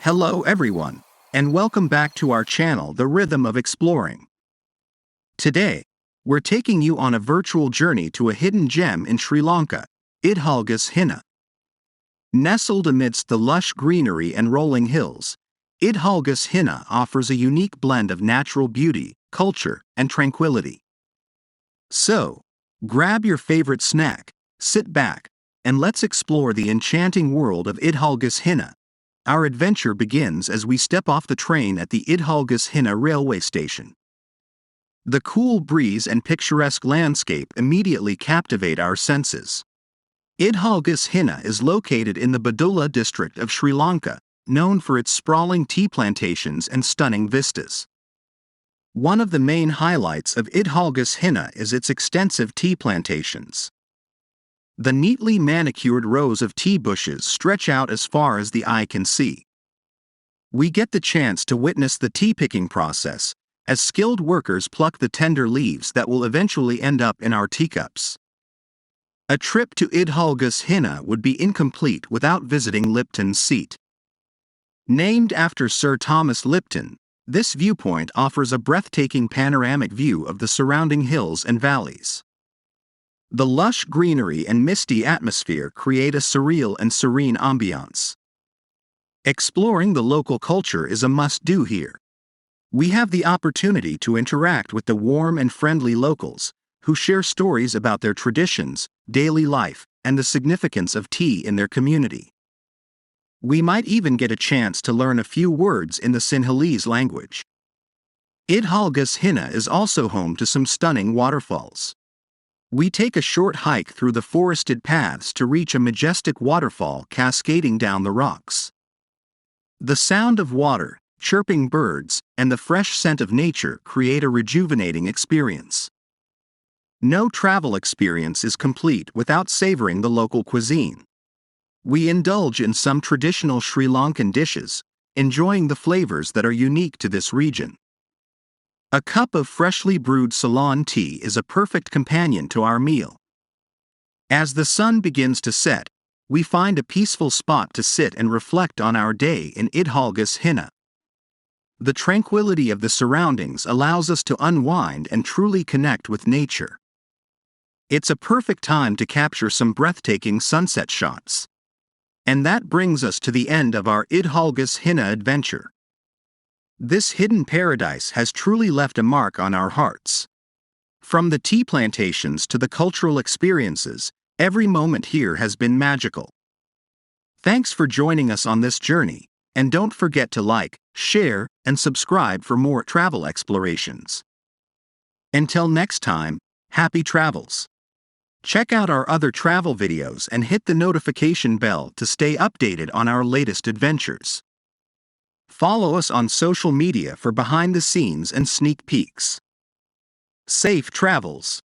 Hello everyone, and welcome back to our channel The Rhythm of Exploring. Today, we're taking you on a virtual journey to a hidden gem in Sri Lanka, Idhalgas Hinna. Nestled amidst the lush greenery and rolling hills, Idhalgas Hinna offers a unique blend of natural beauty, culture, and tranquility. So, grab your favorite snack, sit back, and let's explore the enchanting world of Idhalgas Hinna. Our adventure begins as we step off the train at the Idhalgas Hinna railway station. The cool breeze and picturesque landscape immediately captivate our senses. Idhalgas Hinna is located in the Badulla district of Sri Lanka, known for its sprawling tea plantations and stunning vistas. One of the main highlights of Idhalgas Hinna is its extensive tea plantations. The neatly manicured rows of tea bushes stretch out as far as the eye can see. We get the chance to witness the tea-picking process, as skilled workers pluck the tender leaves that will eventually end up in our teacups. A trip to Idhalgas Hinna would be incomplete without visiting Lipton's seat. Named after Sir Thomas Lipton, this viewpoint offers a breathtaking panoramic view of the surrounding hills and valleys. The lush greenery and misty atmosphere create a surreal and serene ambiance. Exploring the local culture is a must-do here. We have the opportunity to interact with the warm and friendly locals, who share stories about their traditions, daily life, and the significance of tea in their community. We might even get a chance to learn a few words in the Sinhalese language. Idhalgas Hinna is also home to some stunning waterfalls. We take a short hike through the forested paths to reach a majestic waterfall cascading down the rocks. The sound of water, chirping birds, and the fresh scent of nature create a rejuvenating experience. No travel experience is complete without savoring the local cuisine. We indulge in some traditional Sri Lankan dishes, enjoying the flavors that are unique to this region. A cup of freshly brewed Ceylon tea is a perfect companion to our meal. As the sun begins to set, we find a peaceful spot to sit and reflect on our day in Idhalgas Hinna. The tranquility of the surroundings allows us to unwind and truly connect with nature. It's a perfect time to capture some breathtaking sunset shots. And that brings us to the end of our Idhalgas Hinna adventure. This hidden paradise has truly left a mark on our hearts. From the tea plantations to the cultural experiences, every moment here has been magical. Thanks for joining us on this journey, and don't forget to like, share, and subscribe for more travel explorations. Until next time, happy travels. Check out our other travel videos and hit the notification bell to stay updated on our latest adventures. Follow us on social media for behind the scenes and sneak peeks. Safe travels!